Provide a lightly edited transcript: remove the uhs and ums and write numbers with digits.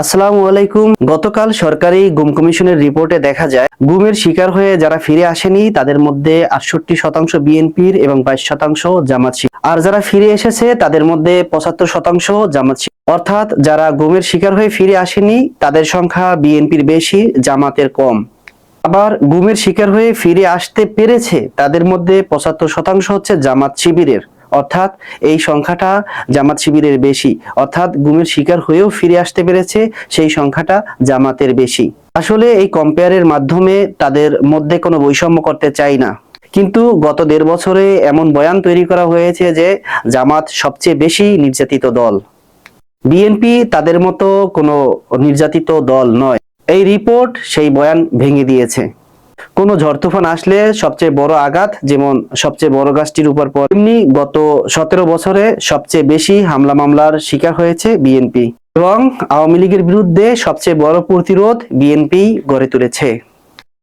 আসসালামু আলাইকুম। গতকাল সরকারি গুম কমিশনের রিপোর্টে দেখা যায়, গুমের শিকার হয়ে যারা ফিরে আসেনি তাদের মধ্যে 68% বিএনপির এবং 22% জামাত শিবির। আর যারা ফিরে এসেছে তাদের মধ্যে 75% জামাত শিবির। অর্থাৎ যারা গুমের শিকার হয়ে ফিরে আসেনি তাদের সংখ্যা বিএনপির বেশি, জামাতের কম। আবার গুমের শিকার হয়ে ফিরে আসতে পেরেছে তাদের মধ্যে 75% হচ্ছে জামাত শিবিরের। অর্থাৎ এই সংখ্যাটা জামাত শিবিরের বেশি। অর্থাৎ গুমের শিকার হয়েও ফিরে আসতে পেরেছে, সেই সংখ্যাটা জামাতের বেশি। আসলে এই কম্পেয়ারের মাধ্যমে তাদের মধ্যে কোনো বৈষম্য করতে চাই না, কিন্তু গত 1.5 বছরে এমন বয়ান তৈরি করা হয়েছে যে জামাত সবচেয়ে বেশি নির্যাতিত দল, বিএনপি তাদের মতো কোনো নির্যাতিত দল নয়। এই রিপোর্ট সেই বয়ান ভেঙে দিয়েছে। কোনো ঝড় তুফান আসলে সবচেয়ে বড় আঘাত যেমন সবচেয়ে বড় গাছটির উপর পড়ে, তেমনি গত 17 বছরে সবচেয়ে বেশি হামলা মামলার শিকার হয়েছে বিএনপি এবং আওয়ামী লীগের বিরুদ্ধে সবচেয়ে বড় প্রতিরোধ বিএনপি গড়ে তুলেছে।